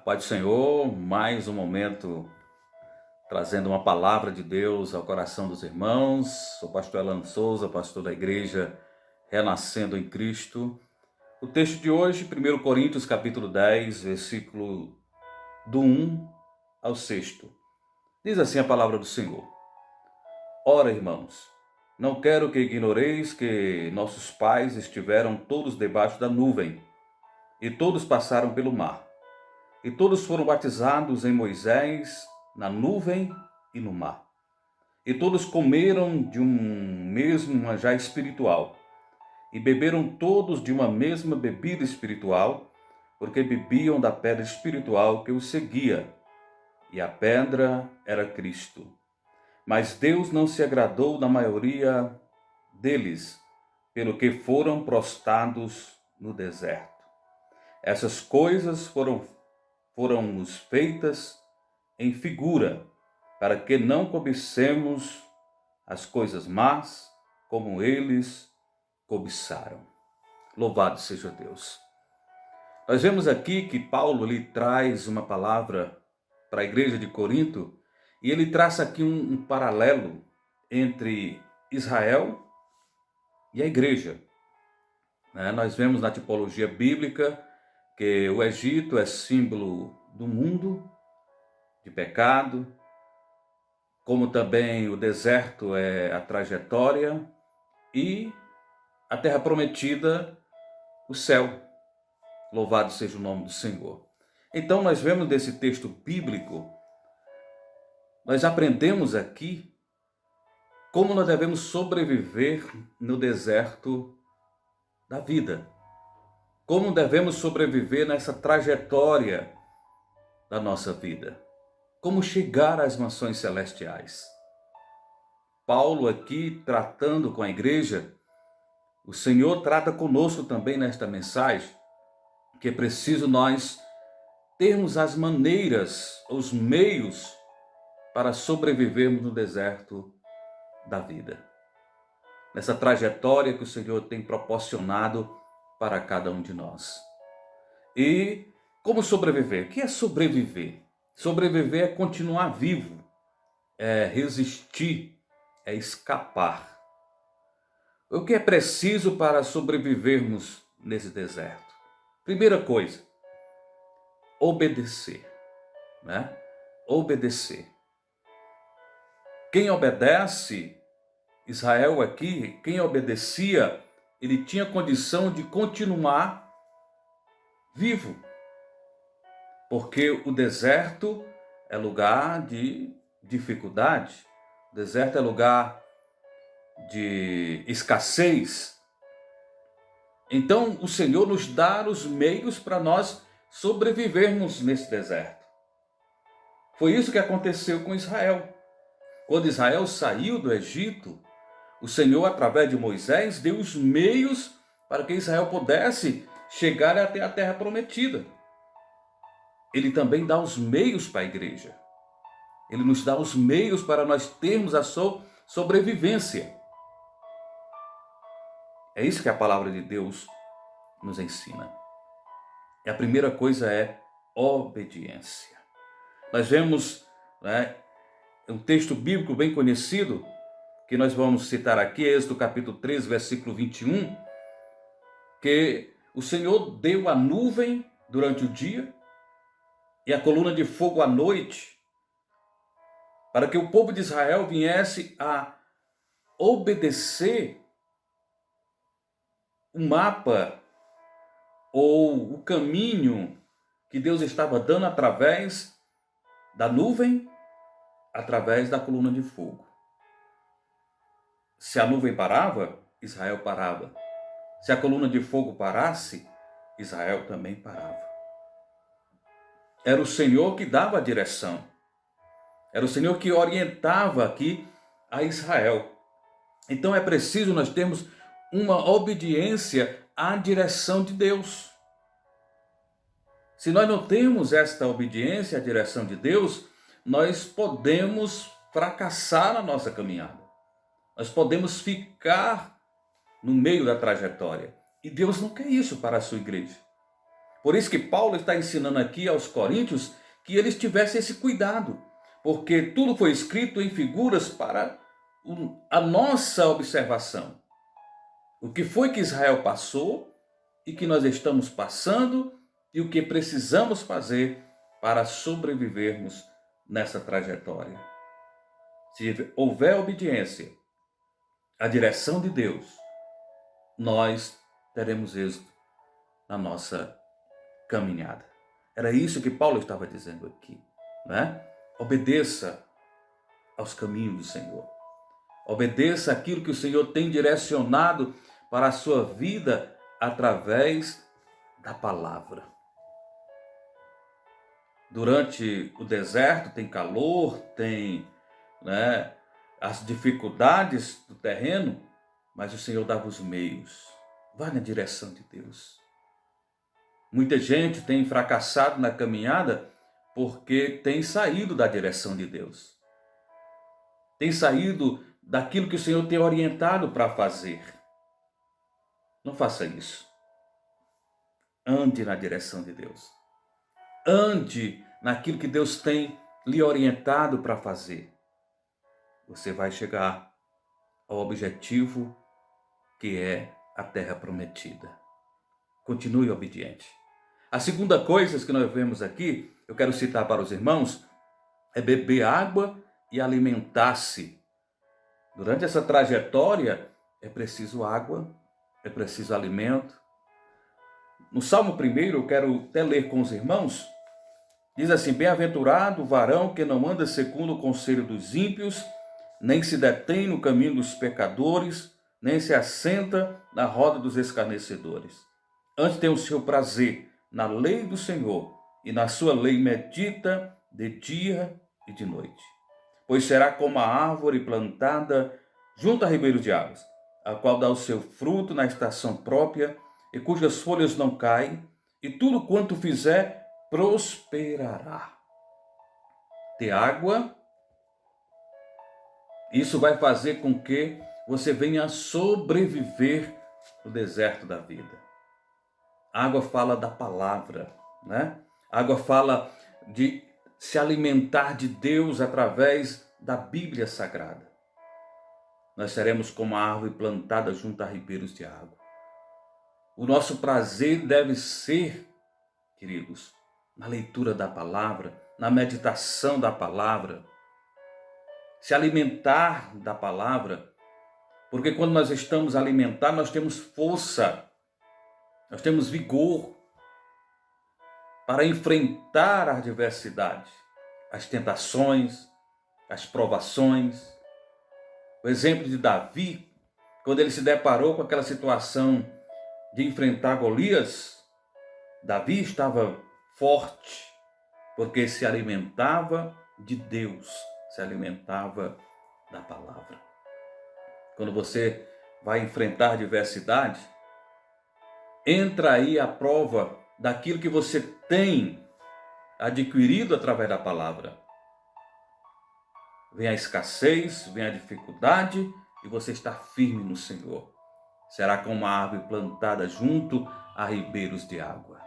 Pai do Senhor, mais um momento trazendo uma palavra de Deus ao coração dos irmãos. Sou o pastor Elano Souza, pastor da igreja Renascendo em Cristo. O texto de hoje, 1 Coríntios capítulo 10, versículo do 1 ao 6. Diz assim a palavra do Senhor. Ora, irmãos, não quero que ignoreis que nossos pais estiveram todos debaixo da nuvem, e todos passaram pelo mar. E todos foram batizados em Moisés, na nuvem e no mar. E todos comeram de um mesmo manjar espiritual, e beberam todos de uma mesma bebida espiritual, porque bebiam da pedra espiritual que os seguia, e a pedra era Cristo. Mas Deus não se agradou da maioria deles, pelo que foram prostrados no deserto. Essas coisas foram-nos feitas em figura, para que não cobicemos as coisas más, como eles cobiçaram. Louvado seja Deus. Nós vemos aqui que Paulo lhe traz uma palavra para a igreja de Corinto, e ele traça aqui um paralelo entre Israel e a igreja. Nós vemos na tipologia bíblica que o Egito é símbolo do mundo, de pecado, como também o deserto é a trajetória e a terra prometida, o céu. Louvado seja o nome do Senhor. Então nós vemos desse texto bíblico, nós aprendemos aqui como nós devemos sobreviver no deserto da vida. Como devemos sobreviver nessa trajetória da nossa vida. Como chegar às mansões celestiais. Paulo aqui tratando com a igreja, o Senhor trata conosco também nesta mensagem, que é preciso nós termos as maneiras, os meios para sobrevivermos no deserto da vida. Nessa trajetória que o Senhor tem proporcionado para cada um de nós. E como sobreviver? O que é sobreviver? Sobreviver é continuar vivo, é resistir, é escapar. O que é preciso para sobrevivermos nesse deserto? Primeira coisa, obedecer. Obedecer. Quem obedece, Israel aqui, quem obedecia, ele tinha condição de continuar vivo. Porque o deserto é lugar de dificuldade, o deserto é lugar de escassez. Então o Senhor nos dá os meios para nós sobrevivermos nesse deserto. Foi isso que aconteceu com Israel. Quando Israel saiu do Egito, o Senhor, através de Moisés, deu os meios para que Israel pudesse chegar até a terra prometida. Ele também dá os meios para a igreja. Ele nos dá os meios para nós termos a sobrevivência. É isso que a palavra de Deus nos ensina. E a primeira coisa é obediência. Nós vemos um texto bíblico bem conhecido, que nós vamos citar aqui, Êxodo capítulo 13, versículo 21, que o Senhor deu a nuvem durante o dia e a coluna de fogo à noite, para que o povo de Israel viesse a obedecer o mapa ou o caminho que Deus estava dando através da nuvem, através da coluna de fogo. Se a nuvem parava, Israel parava. Se a coluna de fogo parasse, Israel também parava. Era o Senhor que dava a direção. Era o Senhor que orientava aqui a Israel. Então é preciso nós termos uma obediência à direção de Deus. Se nós não temos esta obediência à direção de Deus, nós podemos fracassar na nossa caminhada. Nós podemos ficar no meio da trajetória. E Deus não quer isso para a sua igreja. Por isso que Paulo está ensinando aqui aos coríntios que eles tivessem esse cuidado, porque tudo foi escrito em figuras para a nossa observação. O que foi que Israel passou e que nós estamos passando e o que precisamos fazer para sobrevivermos nessa trajetória. Se houver obediência à direção de Deus, nós teremos êxito na nossa caminhada. Era isso que Paulo estava dizendo aqui, né? Obedeça aos caminhos do Senhor. Obedeça aquilo que o Senhor tem direcionado para a sua vida através da palavra. Durante o deserto tem calor, tem, né, as dificuldades do terreno, mas o Senhor dava os meios. Vá na direção de Deus. Muita gente tem fracassado na caminhada porque tem saído da direção de Deus. Tem saído daquilo que o Senhor tem orientado para fazer. Não faça isso. Ande na direção de Deus. Ande naquilo que Deus tem lhe orientado para fazer. Você vai chegar ao objetivo que é a terra prometida. Continue obediente. A segunda coisa que nós vemos aqui, eu quero citar para os irmãos, é beber água e alimentar-se. Durante essa trajetória é preciso água, é preciso alimento. No Salmo 1, eu quero até ler com os irmãos, diz assim: bem-aventurado o varão que não anda segundo o conselho dos ímpios, nem se detém no caminho dos pecadores, nem se assenta na roda dos escarnecedores. Antes tem o seu prazer na lei do Senhor, e na sua lei medita de dia e de noite. Pois será como a árvore plantada junto a ribeiros de águas, a qual dá o seu fruto na estação própria, e cujas folhas não caem, e tudo quanto fizer prosperará. Ter água, isso vai fazer com que você venha a sobreviver no deserto da vida. A água fala da palavra, né? A água fala de se alimentar de Deus através da Bíblia Sagrada. Nós seremos como a árvore plantada junto a ribeiros de água. O nosso prazer deve ser, queridos, na leitura da palavra, na meditação da palavra, se alimentar da palavra, porque quando nós estamos alimentados, nós temos força, nós temos vigor para enfrentar a adversidade, as tentações, as provações. O exemplo de Davi, quando ele se deparou com aquela situação de enfrentar Golias, Davi estava forte, porque se alimentava de Deus, se alimentava da palavra. Quando você vai enfrentar adversidade, entra aí a prova daquilo que você tem adquirido através da palavra. Vem a escassez, vem a dificuldade e você está firme no Senhor. Será como uma árvore plantada junto a ribeiros de água.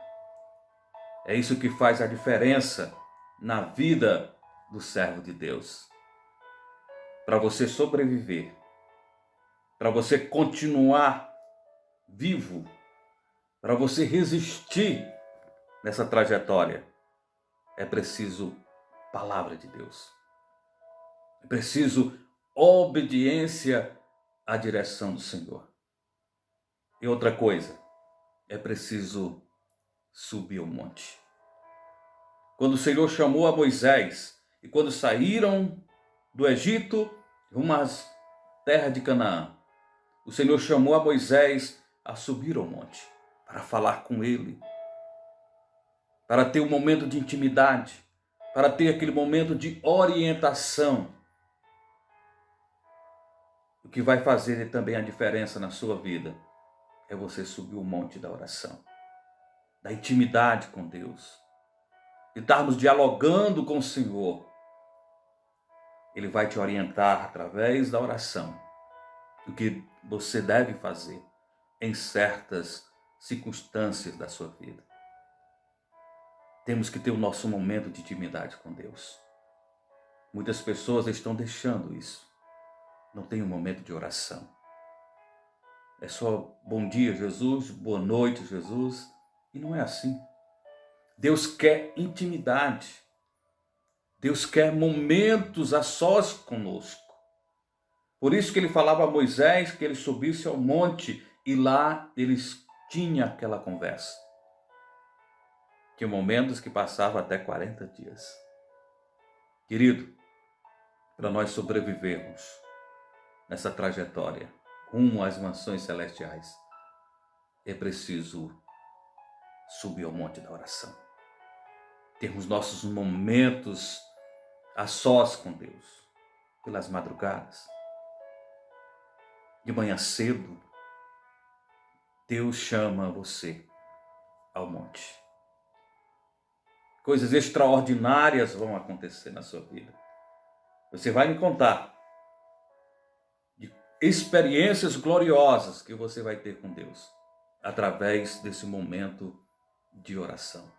É isso que faz a diferença na vida do servo de Deus. Para você sobreviver, para você continuar vivo, para você resistir nessa trajetória, é preciso palavra de Deus. É preciso obediência à direção do Senhor. E outra coisa, é preciso subir ao monte. Quando o Senhor chamou a Moisés e quando saíram do Egito rumo à terra de Canaã, o Senhor chamou a Moisés a subir ao monte para falar com ele, para ter um momento de intimidade, para ter aquele momento de orientação. O que vai fazer também a diferença na sua vida é você subir o monte da oração, da intimidade com Deus, de estarmos dialogando com o Senhor. Ele vai te orientar através da oração o que você deve fazer em certas circunstâncias da sua vida. Temos que ter o nosso momento de intimidade com Deus. Muitas pessoas estão deixando isso. Não tem um momento de oração. É só bom dia, Jesus, boa noite, Jesus. E não é assim. Deus quer intimidade. Deus quer momentos a sós conosco. Por isso que ele falava a Moisés que ele subisse ao monte e lá eles tinham aquela conversa. Tinha momentos que passavam até 40 dias. Querido, para nós sobrevivermos nessa trajetória rumo às mansões celestiais, é preciso subir ao monte da oração. Termos nossos momentos a sós com Deus, pelas madrugadas. De manhã cedo, Deus chama você ao monte. Coisas extraordinárias vão acontecer na sua vida. Você vai me contar de experiências gloriosas que você vai ter com Deus através desse momento de oração,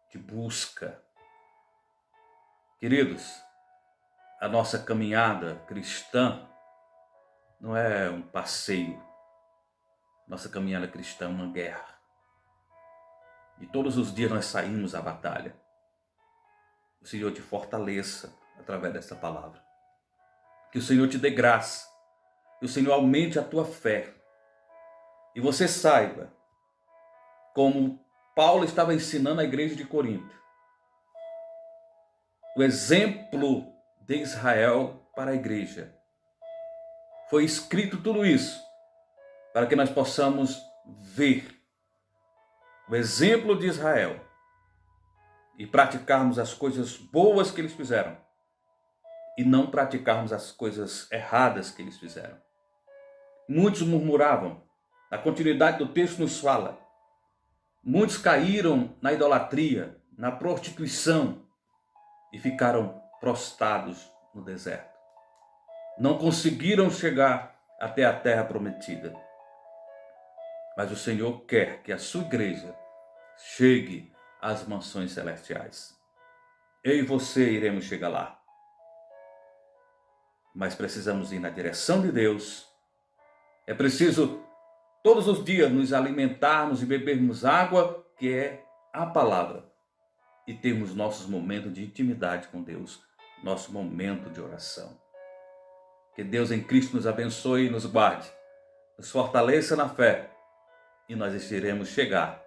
de busca. Queridos, a nossa caminhada cristã não é um passeio. Nossa caminhada cristã é uma guerra. E todos os dias nós saímos à batalha. O Senhor te fortaleça através dessa palavra. Que o Senhor te dê graça. Que o Senhor aumente a tua fé. E você saiba, como Paulo estava ensinando a igreja de Corinto, o exemplo de Israel para a igreja. Foi escrito tudo isso para que nós possamos ver o exemplo de Israel e praticarmos as coisas boas que eles fizeram e não praticarmos as coisas erradas que eles fizeram. Muitos murmuravam. A continuidade do texto nos fala. Muitos caíram na idolatria, na prostituição e ficaram prostrados no deserto. Não conseguiram chegar até a terra prometida. Mas o Senhor quer que a sua igreja chegue às mansões celestiais. Eu e você iremos chegar lá. Mas precisamos ir na direção de Deus. É preciso todos os dias nos alimentarmos e bebermos água, que é a palavra. E termos nossos momentos de intimidade com Deus, nosso momento de oração. Que Deus em Cristo nos abençoe e nos guarde, nos fortaleça na fé e nós iremos chegar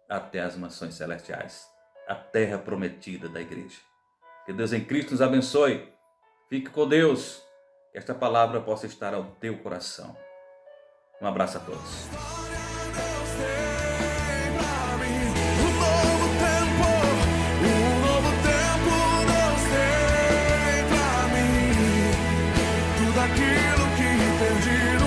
até as mansões celestiais, a terra prometida da igreja. Que Deus em Cristo nos abençoe. Fique com Deus, que esta palavra possa estar ao teu coração. Um abraço a todos. Aquilo que perdi